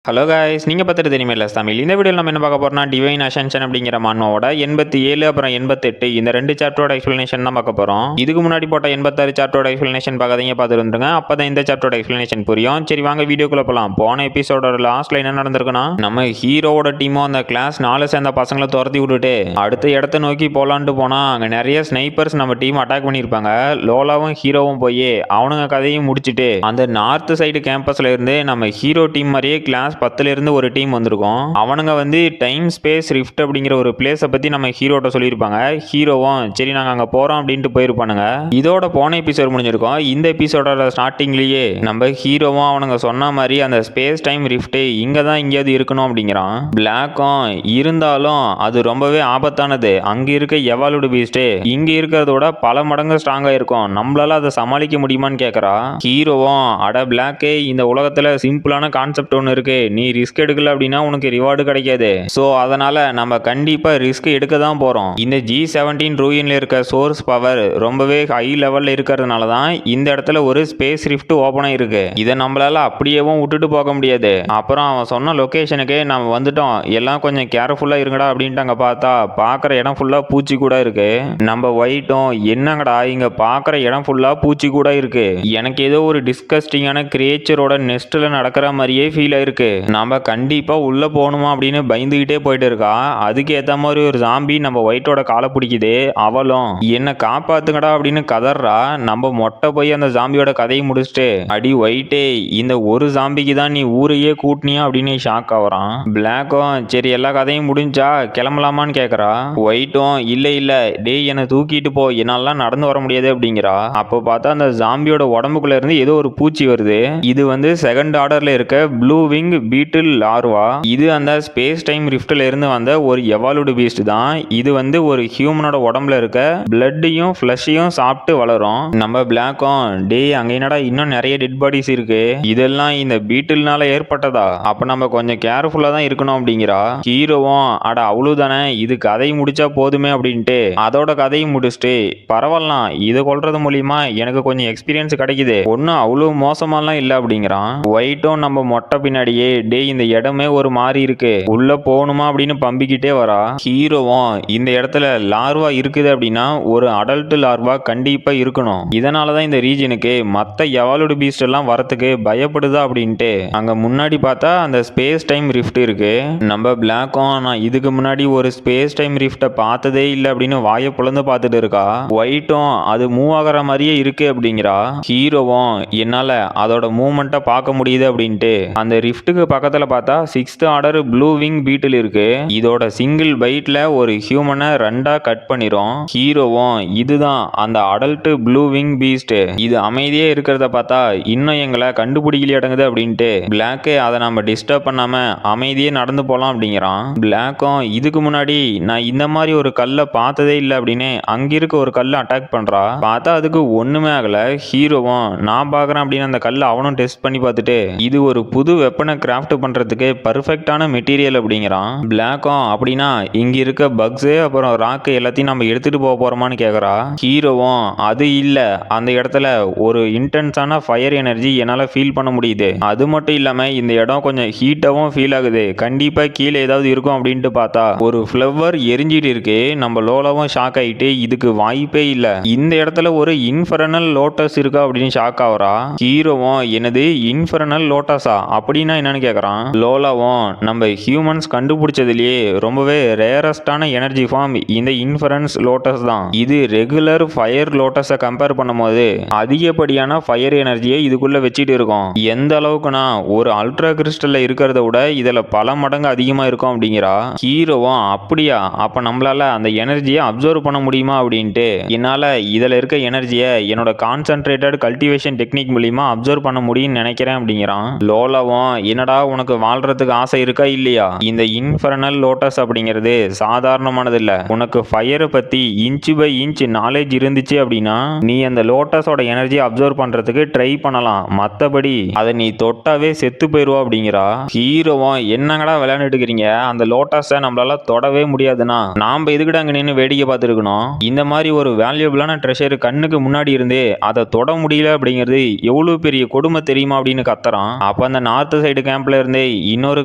Hello guys, நீங்கள் பார்த்துட்டு தெரியுமில்ல தமிழ். இந்த வீடியோவில் நம்ம என்ன பார்க்க போறோம்னா, டிவைன் அசென்ஷன் அப்படிங்கிற மன்னோட 87 அப்புறம் 88 இந்த ரெண்டு சாப்டரோட எக்ஸ்பிளனேஷன் தான் பார்க்க போகிறோம். இதுக்கு முன்னாடி போட்ட 86 சாப்டரோட எக்ஸ்பிளனேஷன் பார்க்காதீங்க, பார்த்துட்டு வந்துருங்க. அப்போ தான் இந்த சாப்டரோட எக்ஸ்பிளனேஷன் புரியும். சரி வாங்க வீடியோக்குள்ள போகலாம். போன எபிசோட லாஸ்ட்ல என்ன நடந்திருக்குன்னா, நம்ம ஹீரோவோட டீமும் அந்த கிளாஸ் 4 சேர்ந்த பசங்களை துரத்தி விட்டுட்டு அடுத்த இடத்த நோக்கி போலான்ட்டு போனா அங்கே நிறைய ஸ்னைப்பர்ஸ் நம்ம டீம் அட்டாக் பண்ணியிருப்பாங்க. லோலாவும் ஹீரோவும் போய் அவனுங்க கதையும் முடிச்சுட்டு அந்த நார்த் சைடு கேம்பஸ்ல இருந்து நம்ம ஹீரோ டீம் மாதிரியே கிளாஸ் 10ல இருந்து ஒரு டீம் வந்திருக்கும். அவனுங்க வந்து டைம் ஸ்பேஸ் ரிஃப்ட் அப்படிங்கிற ஒரு பிளேஸை பத்தி நம்ம ஹீரோட்ட சொல்லியிருப்பாங்க. ஹீரோவும் சரி நாங்க அங்க போறோம் அப்படின்ட்டு போயிருப்பானுங்க. இதோட போன எபிசோட் முடிஞ்சிருக்கும். இந்த எபிசோட ஸ்டார்டிங்லயே நம்ம ஹீரோவும் அவனுங்க சொன்ன மாதிரி அந்த ஸ்பேஸ் டைம் ரிஃப்ட் இங்க தான் எங்கேயாவது இருக்கணும் அப்படிங்கிறான். பிளாக்கும் இருந்தாலும் அது ரொம்பவே ஆபத்தானது. அங்க இருக்க எவாலுடு பீஸ்ட் இங்க இருக்கிறதோட பல மடங்கு ஸ்ட்ராங்கா இருக்கும். நம்மளால அதை சமாளிக்க முடியுமான்னு கேட்கறா. ஹீரோவும் அட பிளாக்கே, இந்த உலகத்துல சிம்பிளான கான்செப்ட் ஒன்று இருக்கு. நீ ரிஸ்க் எடுக்கல அப்படின்னா உனக்கு ரிவார்டு கிடைக்காது. ஸோ அதனால நம்ம கண்டிப்பா ரிஸ்க் எடுக்க தான் போறோம். இந்த G17 ரூயின்ல இருக்க சோர்ஸ் பவர் ரொம்பவே ஹை லெவல்ல இருக்கிறதுனால தான் இந்த இடத்துல ஒரு ஸ்பேஸ் ரிஃப்ட் ஓப்பன் ஆயிருக்கு. இதை நம்மளால அப்படியேவும் விட்டுட்டு போக முடியாது. அப்புறம் அவன் சொன்ன லொகேஷனுக்கு நம்ம வந்துட்டோம், எல்லாம் கொஞ்சம் கேர்ஃபுல்லா இருங்கடா அப்படின்ட்டு அங்க பார்த்தா பார்க்குற இடம் ஃபுல்லா பூச்சி கூட இருக்கு. நம்ம ஒயிட்டும் என்னங்கடா இங்க பார்க்குற இடம் ஃபுல்லா பூச்சி கூட இருக்கு, எனக்கு ஏதோ ஒரு டிஸ்கஸ்டிங்கான கிரியேச்சரோட நெஸ்ட்ல நடக்கிற மாதிரியே ஃபீல் ஆயிருக்கு. நம்ம கண்டிப்பா உள்ள போகணுமா அப்படின்னு பயந்துகிட்டே போயிட்டு இருக்கா. அதுக்கு ஏத்த மாதிரி ஒரு ஜாம்பி நம்ம ஒயிட்டோட காலை பிடிக்குது. அவளும் என்ன காப்பாத்துங்கடா அப்படின்னு கதறா. நம்ம மொட்டை போய் அந்த ஜாம்பியோட கதையை முடிச்சுட்டு அடி ஒயிட்டே, இந்த ஒரு ஜாம்பிக்கு தான் நீ ஊரையே கூட்டினியா அப்படின்னு ஷாக் ஆகுறான். பிளாக்கும் சரி எல்லா கதையும் முடிஞ்சா கிளம்பலாமான்னு கேட்கறா. ஒயிட்டும் இல்ல இல்ல டேய் என்னை தூக்கிட்டு போ, என்னாலாம் நடந்து வர முடியாது அப்படிங்கிறா. அப்போ பார்த்தா அந்த ஜாம்பியோட உடம்புக்குள்ள இருந்து ஏதோ ஒரு பூச்சி வருது. இது வந்து செகண்ட் ஆர்டர்ல இருக்க ப்ளூ விங் பீட்டில் லார்வா. இது அந்த ஸ்பேஸ் டைம் ரிஃப்ட்ல இருந்து வந்த ஒரு எவாலுடு பீஸ்ட் தான். இது வந்து ஒரு ஹியூமனோட உடம்புல இருக்க பிளட்டையும் ஃபிளஷையும் சாப்பிட்டு வளரும். நம்ம பிளாக்கும் டேய் அங்க என்னடா இன்னும் நிறைய டெட் பாடிஸ் இருக்கு, இதெல்லாம் இந்த பீட்டில்னால ஏற்பட்டதா, அப்ப நம்ம கொஞ்சம் கேர்ஃபுல்லா தான் இருக்கணும் அப்படிங்கிறா. ஹீரோவும் அட அவ்வளவுதானே, இது கதை முடிச்சா போதுமே அப்படின்ட்டு அதோட கதையை முடிச்சுட்டு பரவாயில்லாம், இதை கொள்றது மூலியமா எனக்கு கொஞ்சம் எக்ஸ்பீரியன்ஸ் கிடைக்குது, ஒன்னும் அவ்வளவு மோசமாலாம் இல்லை அப்படிங்கிறான். ஒயிட்டும் நம்ம மொட்டை பின்னாடியே டேய் இந்த இடமே ஒரு மாதிரி இருக்கு, உள்ள போகணுமா அப்படின்னு பம்பிக்கிட்டே வரா. ஹீரோவும் இந்த இடத்துல லார்வா இருக்குது அப்படின்னா ஒரு அடல்ட் லார்வா கண்டிப்பா இருக்கணும், இதனாலதான் இந்த ரீஜனுக்கு மத்த எவாலுடு பீஸ்ட் எல்லாம் வரத்துக்கு பயப்படுதா அப்படின்ட்டு அங்க முன்னாடி பார்த்தா அந்த ஸ்பேஸ் டைம் ரிஃப்ட் இருக்கு. நம்ம பிளாக்கும் நான் இதுக்கு முன்னாடி ஒரு ஸ்பேஸ் டைம் ரிஃப்ட பார்த்ததே இல்லை அப்படின்னு வாயை புலந்து பார்த்துட்டு இருக்கா. ஒயிட்டும் அது மூவ் ஆகிற மாதிரியே இருக்கு அப்படிங்கிறா. ஹீரோவும் என்னால அதோட மூவ்மெண்ட்டை பார்க்க முடியுது அப்படின்ட்டு அந்த ரிஃப்ட்டுக்கு பக்கத்துல பார்த்தா 6th ஆர்டர் ப்ளூ விங் பீட்டில் இருக்கு. இதோட சிங்கிள் பைட்ல ஒரு ஹியூமனை ரெண்டா கட் பண்ணிரும். ஹீரோவும் இதுதான் அந்த அடல்ட் ப்ளூ விங் பீஸ்ட், இது அமைதியே இருக்கிறத பார்த்தா இன்னும் எங்களை கண்டுபிடிக்கல அடங்குது அப்படின்ட்டு பிளாக்கு அதை நம்ம டிஸ்டர்ப் பண்ணாம அமைதியே நடந்து போலாம் அப்படிங்கிறான். பிளாக்கும் இதுக்கு முன்னாடி நான் இந்த மாதிரி ஒரு கல்லை பார்த்ததே இல்லை அப்படின்னு அங்கிருக்க ஒரு கல்லை அட்டாக் பண்றா. பார்த்தா அதுக்கு ஒண்ணுமே ஆகல. ஹீரோவும் நான் பார்க்கறேன் அப்படின்னு அந்த கல்லை அவனும் டெஸ்ட் பண்ணி பார்த்துட்டு இது ஒரு புது வெப்பனை கிராஃப்ட் பண்றதுக்கு பர்ஃபெக்டான மெட்டீரியல் அப்படிங்கிறான். பிளாக்கும் அப்படின்னா இங்க இருக்க பக்ஸ் அப்புறம் ராக்கு எல்லாத்தையும் நம்ம எடுத்துட்டு போக போறோமான்னு கேக்குறா. ஹீரோவும் அது இல்ல, அந்த இடத்துல ஒரு இன்டென்ஸான ஃபயர் எனர்ஜி என்னால ஃபீல் பண்ண முடியுது, அது மட்டும் இல்லாம இந்த இடம் கொஞ்சம் ஹீட்டாவும் ஃபீல் ஆகுது, கண்டிப்பா கீழே ஏதாவது இருக்கும் அப்படின்ட்டு பார்த்தா ஒரு ஃப்ளவர் எரிஞ்சிட்டு இருக்கு. நம்ம லோலாவும் ஷாக் ஆயிட்டு இதுக்கு வாய்ப்பே இல்ல, இந்த இடத்துல ஒரு இன்ஃபர்னல் லோட்டஸ் இருக்கா அப்படின்னு ஷாக் ஆகுறா. ஹீரோவும் என்னது இன்ஃபர்னல் லோட்டஸா அப்படின்னா என்னன்னு கேட்குறான். லோலாவும் நம்ம ஹியூமன்ஸ் கண்டுபிடிச்சதுலேயே ரொம்பவே ரேரஸ்டான எனர்ஜி ஃபார்ம் இந்த இன்ஃபரன்ஸ் லோட்டஸ் தான். இது ரெகுலர் ஃபயர் லோட்டஸை கம்பேர் பண்ணும்போது அதிகப்படியான ஃபயர் எனர்ஜியை இதுக்குள்ள வச்சுட்டு இருக்கும். எந்த அளவுக்குனா ஒரு அல்ட்ரா கிறிஸ்டல்ல இருக்கிறத விட இதுல பல மடங்கு அதிகமா இருக்கும் அப்படிங்கிறா. ஹீரோவும் அப்படியா, அப்ப நம்மளால அந்த எனர்ஜியை அப்சர்வ் பண்ண முடியுமா அப்படின்ட்டு என்னால இதுல இருக்க எனர்ஜியை என்னோட கான்சென்ட்ரேட்டட் கல்டிவேஷன் டெக்னிக் மூலியமா அப்சர்வ் பண்ண முடியும்னு நினைக்கிறேன் அப்படிங்கிறான். லோலாவும் என்னடா உனக்கு வாழ்றதுக்கு ஆசை இருக்கா இல்லையா, இந்த இன்ஃபர்னல் லோட்டஸ் அப்படிங்கிறது சாதாரணமானது இல்ல, உனக்கு ஃபயரை பத்தி இன்ச் பை இன்ச் நாலேஜ் இருந்துச்சு அப்படின்னா நீ அந்த லோட்டஸோட எனர்ஜி அப்சர்வ் பண்றதுக்கு ட்ரை பண்ணலாம், மத்தபடி அதை நீ தொட்டாவே செத்து போயிருவா அப்படிங்கிறா. ஹீரோவும் என்னங்கடா விளையாண்டுட்டு இருக்கிறீங்க, அந்த லோட்டஸை நம்மளால தொடவே முடியாதுன்னா நாம எதுக்கிட்ட அங்க நின்று வேடிக்கை பார்த்துருக்கணும், இந்த மாதிரி ஒரு வேல்யூபிளான ட்ரெஷர் கண்ணுக்கு முன்னாடி இருந்து அதை தொட முடியல அப்படிங்கிறது எவ்வளவு பெரிய கொடுமை தெரியுமா அப்படின்னு கத்துறான். அப்ப அந்த நார்த் சைடு கேம்ப்ல இருந்து இன்னொரு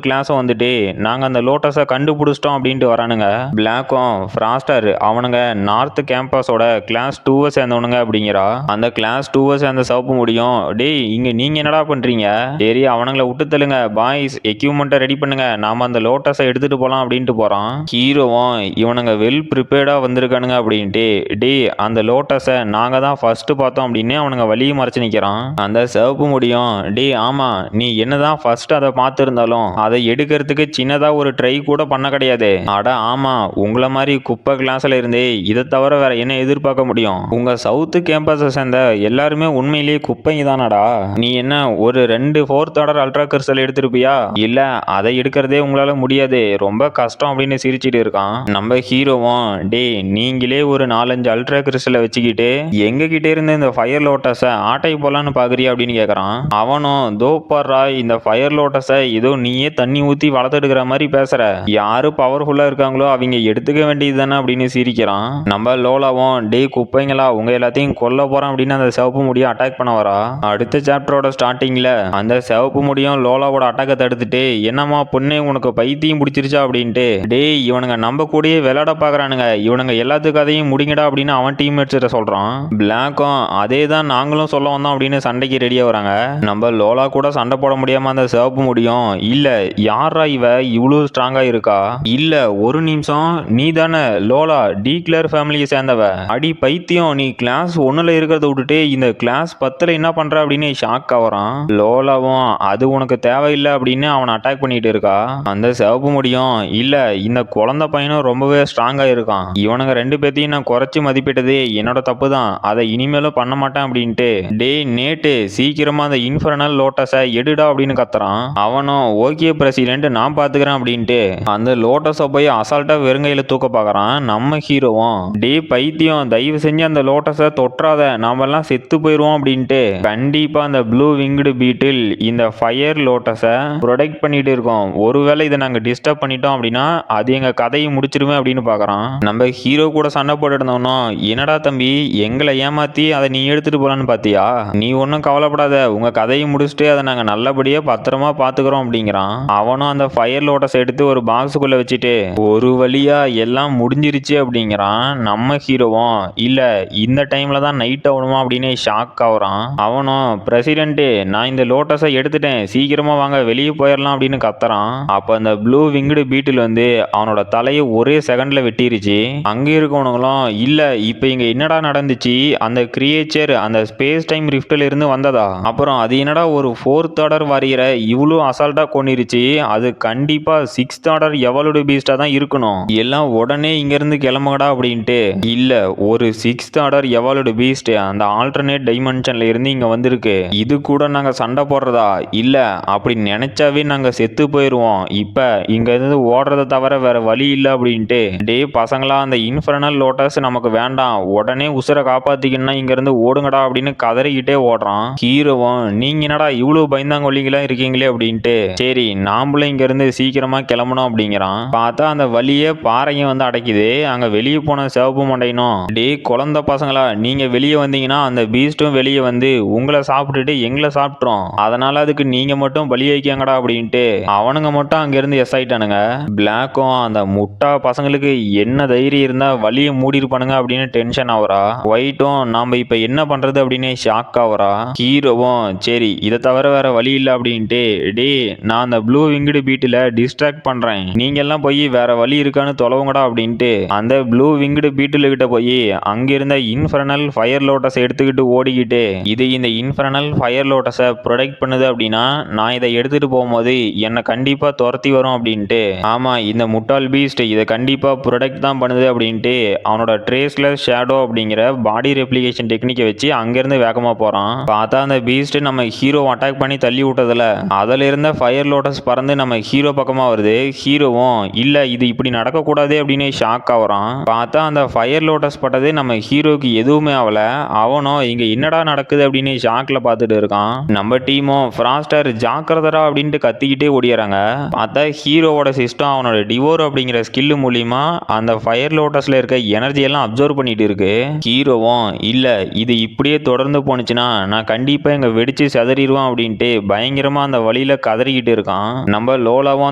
கிளாஸும் வந்துட்டு நாங்க அந்த லோட்டஸை கண்டுபிடிச்சிட்டோம் அப்படின்ட்டு வரானுங்க. பிளாக்கும் ஃப்ராஸ்டர் அவனுங்க நார்த் கேம்பஸோட கிளாஸ் 2 சேர்ந்தவனுங்க அப்படிங்கிறா. அந்த கிளாஸ் 2 சேர்ந்த சிவப்பு முடியும், டேய் இங்க நீங்க என்னடா பண்றீங்க? சரி அவனுங்களை விட்டு தள்ளுங்க பாய்ஸ், எக்யூப்மெண்ட்டை ரெடி பண்ணுங்க, நாம அந்த லோட்டஸை எடுத்துட்டு போலாம் அப்படின்ட்டு போறான். ஹீரோவும் இவனுங்க வெல் ப்ரிப்பேர்டா வந்திருக்கானுங்க அப்படின்ட்டு டே அந்த லோட்டஸை நாங்க தான் ஃபர்ஸ்ட் பார்த்தோம் அப்படின்னு அவனுங்க வழியை மறைச்சு நிக்கிறான். அந்த சிவப்பு முடியும், டே ஆமா நீ என்னதான் ஃபர்ஸ்ட் அதை பார்த்துருந்தாலும் அதை எடுக்கிறதுக்கு சின்னதா ஒரு ட்ரை கூட பண்ண கிடையாது. அட ஆமா உங்களை மாதிரி குப்பை கிளாஸ்ல இருந்தே இதை தவிர வேற என்ன எதிர்பார்க்க முடியும்? உங்க சவுத்து கேம்பஸை சேர்ந்த எல்லாருமே உண்மையிலேயே குப்பைங்க தானடா. நீ என்ன ஒரு 2 4th ஆர்டர் அல்ட்ரா கிறிஸ்டல் எடுத்திருப்பியா? இல்ல அதை எடுக்கிறதே உங்களால முடியாது, ரொம்ப கஷ்டம் அப்படின்னு சிரிச்சிட்டு இருக்கான். நம்ம ஹீரோவும் டே நீங்களே ஒரு 4-5 அல்ட்ரா கிறிஸ்டலை வச்சுக்கிட்டு எங்க கிட்ட இருந்து இந்த ஃபயர் லோட்டஸை ஆட்டை போலான்னு பாக்குறியா அப்படின்னு கேக்குறான். அவனும் தோ பாரா இந்த ஃபயர் லோட்டஸை ஏதோ நீயே தண்ணி ஊத்தி வளர்த்தெடுக்கிற மாதிரி பேசுற, யாரு பவர்ஃபுல்லா இருக்காங்களோ அவங்க எடுத்துக்க வேண்டியது தானே அப்படின்னு சிரிக்கிறான். நம்ம லோலாவும் டே குப்பைங்களா உங்க எல்லாத்தையும் கொல்ல போறான் அப்படின்னு அந்த சிவப்பு முடியை அட்டாக் பண்ண வரா. அடுத்த சாப்டரோட ஸ்டார்டிங்ல அந்த சிவப்பு முடியும் லோலாவோட அட்டாக்கை தடுத்துட்டு என்னமா பொண்ணே உனக்கு பைத்தியம் பிடிச்சிருச்சா அப்படின்ட்டு டே இவனுங்க நம்ம கூடயே விளையாட பாக்குறானுங்க, இவனுங்க எல்லாத்துக்காதையும் முடிங்கடா அப்படின்னு அவன் டீம்மேட்ஸ் சொல்றான். பிளாக்கும் அதே தான் நாங்களும் சொல்ல வந்தோம் அப்படின்னு சண்டைக்கு ரெடியா வராங்க. நம்ம லோலா கூட சண்டை போட முடியாம அந்த சிவப்பு முடியும் இல்ல யாரா இவ இவ்வளவு ஸ்ட்ராங்கா இருக்கா? இல்ல ஒரு நிமிஷம், நீ தானே லோலா டீக்ளர் ஃபேமிலியை சேர்ந்தவ? அடி பைத்தியம், நீ கிளாஸ் 1ல இருக்கிறத விட்டுட்டு இந்த கிளாஸ் 10ல என்ன பண்ற அப்படின்னு ஷாக் ஆவறான். லோலாவும் அது உனக்கு தேவையில்லை அப்படின்னு அவனை அட்டாக் பண்ணிட்டு இருக்கா. அந்த சிவப்பு முடியும் இல்ல இந்த குழந்தை பையனும் ரொம்பவே ஸ்ட்ராங்கா இருக்கான், இவனுங்க 2 பேத்தையும் நான் குறைச்சி மதிப்பிட்டதே என்னோட தப்பு தான், அதை இனிமேலும் பண்ண மாட்டேன் அப்படின்ட்டு டே நேட்டு சீக்கிரமா அந்த இன்ஃபர்னல் லோட்டஸை எடுடா அப்படின்னு கத்துறான். அவனும் ஓகே பிரசிடென்ட் நான் பாத்துக்கிறேன் அப்படின்ட்டு அந்த லோட்டஸை போய் அசால்ட்டா வெறுங்கையில தூக்க பாக்குறான். நம்ம ஹீரோவும் டே பைத்தியம் தயவு செஞ்சு அந்த லோட்டஸை தொற்றாத, நாம எல்லாம் செத்து போயிருவோம் அப்படின்ட்டு கண்டிப்பா அந்த ப்ளூ விங்டு பீட்டில் இந்த ஃபயர் லோட்டஸை ப்ரொடெக்ட் பண்ணிட்டு இருக்கோம், ஒருவேளை இதை நாங்க டிஸ்டர்ப் பண்ணிட்டோம் அப்படின்னா அது எங்க கதையை முடிச்சிருமே அப்படின்னு பாக்குறான். நம்ம ஹீரோ கூட சண்டை போட்டு இருந்தோம்னா என்னடா தம்பி எங்களை ஏமாத்தி அதை நீ எடுத்துட்டு போலான்னு பாத்தியா? நீ ஒன்னும் கவலைப்படாத, உங்க கதையை முடிச்சுட்டு அதை நாங்க நல்லபடியா பத்திரமா பாத்துக்கிறோம் அப்படிங்கிறான். அவனும் அந்த ஃபயர் லோட்டஸ் எடுத்து ஒரு பாக்ஸுக்குள்ள வச்சுட்டு ஒரு வழியா எல்லாம் முடிஞ்சிருச்சு அப்படிங்கிறான். நம்ம ஹீரோவும் இல்ல இந்த டைம்ல தான் நைட் ஆகணுமா அப்படின்னு ஷாக் ஆகுறான். அவனும் பிரசிடென்ட் நான் இந்த லோட்டஸை எடுத்துட்டேன், சீக்கிரமா வாங்க வெளியே போயிடலாம் அப்படின்னு கத்துறான். அப்ப அந்த ப்ளூ விங்டு பீட்டில் வந்து அவனோட தலையை ஒரே செகண்ட்ல வெட்டிருச்சு. அங்க இருக்கவனுங்களும் இல்ல இப்ப இங்க என்னடா நடந்துச்சு, அந்த கிரியேச்சர் அந்த ஸ்பேஸ் டைம் ரிஃப்ட்ல இருந்து வந்ததா? அப்புறம் அது என்னடா ஒரு 4th ஆர்டர் வாரியரை இவ்வளோ அசால்ட்டா கொன்னிருச்சு, அது கண்டிப்பா 6th ஆர்டர் எவலோட பீஸ்டா தான் இருக்கணும், எல்லாம் உடனே இங்க இருந்து கிளம்புங்கடா அப்படின்ட்டு இல்ல ஒரு 6th ஆர்டர் எவலோட பீஸ்ட் அந்த ஆல்டர்னேட் டைமென்ஷன்ல இருந்து இங்க வந்திருக்கு, இது கூட நாங்க சண்டை போடுறதா? இல்ல அப்படி நினைச்சாவே நாங்க செத்து போயிருவோம், இப்ப இங்க இருந்து ஓடுறதை தவிர வேற வழி இல்ல அப்படின்ட்டு டே பசங்களா அந்த இன்ஃபர்னல் லோட்டஸ் நமக்கு வேண்டாம், உடனே உசுரை காப்பாத்திக்கணும்னா இங்க இருந்து ஓடுங்கடா அப்படின்னு கதறிக்கிட்டே ஓடுறான். ஹீரோவும் நீங்க என்னடா இவ்வளவு பயந்தாங்கொல்லிங்களா இருக்கீங்களே அப்படின்ட்டு சரி நாமளும் இங்க இருந்து சீக்கிரமா கிளம்பணும் அப்படிங்கிறான். பார்த்தா அந்த வழியே பாறையும் வந்து அடைக்குது. அங்க வெளியே போன சிவப்பு மண்டையனும் டே குழந்தை பசங்களா நீங்க வெளியே வந்தீங்கன்னா அந்த பீஸ்டும் வெளியே வந்து உங்களை சாப்பிட்டுட்டு எங்களை சாப்பிட்றோம், அதனால அதுக்கு நீங்க மட்டும் பலி வைக்காங்கடா அப்படின்ட்டு அவனுங்க மட்டும் அங்க இருந்து எஸ் ஆயிட்டானுங்க. பிளாக்கும் அந்த முட்டா பசங்களுக்கு என்ன தைரியம் இருந்தா வழியை மூடி இருப்பானுங்க அப்படின்னு டென்ஷன் ஆகுறா. ஒயிட்டும் நாம இப்ப என்ன பண்றது அப்படின்னு ஷாக் ஆகுறா. ஹீரோவும் சரி இதை தவிர வேற வழி இல்லை அப்படின்ட்டு டே நான் அந்த ப்ளூ விங்டு பீட்டில் டிஸ்ட்ராக்ட் பண்றேன், நீங்க எல்லாம் போய் வேற வழி இருக்கான்னு தொலைவுங்கடா அப்படின்ட்டு அந்த ப்ளூ விங்டு பீட்டில் கிட்ட போய் அங்கிருந்த இன்ஃபர்னல் ஃபயர் லோட்டஸ் எடுத்துக்கிட்டு ஓடிக்கிட்டு இது இந்த இன்ஃபர்னல் ஃபயர் லோட்டஸை ப்ரொடெக்ட் பண்ணுது அப்படின்னா நான் இதை எடுத்துட்டு போகும்போது என்னை கண்டிப்பா துரத்தி வரும் அப்படின்ட்டு ஆமா இந்த முட்டாள் பீஸ்ட் இதை கண்டிப்பா ப்ரொடெக்ட் தான் பண்ணுது அப்படின்ட்டு அவனோட ட்ரேஸ்லெஸ் ஷேடோ அப்படிங்கிற பாடி ரெப்ளிகேஷன் டெக்னிக்கை வச்சு அங்கிருந்து வேகமா போறான். பார்த்தா அந்த பீஸ்ட் நம்ம ஹீரோ அட்டாக் பண்ணி தள்ளி விட்டதுல அதுல இருந்த ஃபயர் லோட்டஸ் பறந்து நம்ம ஹீரோ பக்கமா வருது. ஹீரோவும் இல்ல இது இப்படி நடக்கக்கூடாது அப்படின்னு ஷாக் ஆகுறான். பார்த்தா அந்த ஃபயர் லோட்டஸ் பட்டது நம்ம ஹீரோக்கு எதுவுமே ஆகல. அவனும் இங்க என்னடா நடக்குது அப்படின்னு ஷாக்ல பார்த்துட்டு இருக்கான். நம்ம டீமும் ஃப்ராஸ்டர் ஜாக்கிரதரா அப்படின்ட்டு கத்திக்கிட்டே ஓடிறாங்க. பார்த்தா ஹீரோவோட சிஸ்டம் அவனோட டிவோர் அப்படிங்கிற ஸ்கில் மூலியமா அந்த ஃபயர் லோட்டஸ்ல இருக்க எனர்ஜி எல்லாம் அப்சர்வ் பண்ணிட்டு இருக்கு. ஹீரோவும் இல்ல இது இப்படியே தொடர்ந்து போனுச்சுன்னா நான் கண்டிப்பா இங்க வெடிச்சு செதறிடுவான் அப்படின்ட்டு பயங்கரமா அந்த வழி வழியில கதறிக்கிட்டு இருக்கான். நம்ம லோலாவும்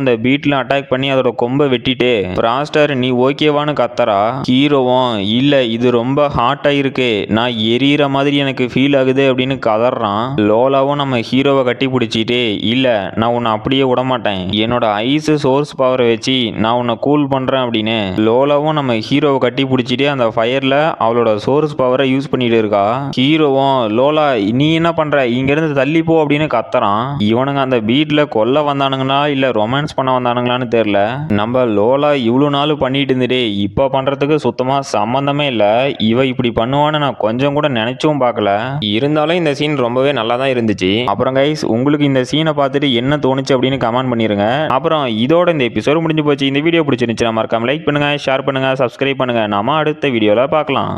அந்த பீட்ல அட்டாக் பண்ணி அதோட கொம்பை வெட்டிட்டு பிராஸ்டர் நீ ஓகேவான்னு கத்தரா. ஹீரோவும் இல்ல இது ரொம்ப ஹாட்டா இருக்கு, நான் எரியற மாதிரி எனக்கு ஃபீல் ஆகுது அப்படின்னு கதறான். லோலாவும் நம்ம ஹீரோவை கட்டி பிடிச்சிட்டு இல்ல நான் உன்னை அப்படியே விட மாட்டேன், என்னோட ஐஸ் சோர்ஸ் பவரை வச்சு நான் உன்னை கூல் பண்றேன் அப்படின்னு லோலாவும் நம்ம ஹீரோவை கட்டி பிடிச்சிட்டு அந்த ஃபயர்ல அவளோட சோர்ஸ் பவரை யூஸ் பண்ணிட்டு இருக்கா. ஹீரோவும் லோலா நீ என்ன பண்ற, இங்க இருந்து தள்ளி போ அப்படின்னு கத்துறான். இவனுங்க அந்த பீட்ல கொல்ல வந்தானுங்களா இல்ல ரொமான்ஸ் பண்ண வந்தானுங்களான்னு தெரியல. நம்ம லோலா இவ்வளவு நாள் பண்ணிட்டு இருந்துட்டு இப்ப பண்றதுக்கு சுத்தமா சம்பந்தமே இல்ல. இவ இப்படி பண்ணுவான்னு நான் கொஞ்சம் கூட நினைச்சும் பார்க்கல. இருந்தாலும் இந்த சீன் ரொம்பவே நல்லா தான் இருந்துச்சு. அப்புறம் கைஸ் உங்களுக்கு இந்த சீனை பார்த்துட்டு என்ன தோணுச்சு அப்படின்னு கமெண்ட் பண்ணிருங்க. அப்புறம் இதோட இந்த எபிசோட் முடிஞ்சு போச்சு. இந்த வீடியோ பிடிச்சிருந்துச்சுன்னா மறக்காம லைக் பண்ணுங்க, ஷேர் பண்ணுங்க, சப்ஸ்கிரைப் பண்ணுங்க. நாம அடுத்த வீடியோல பார்க்கலாம்.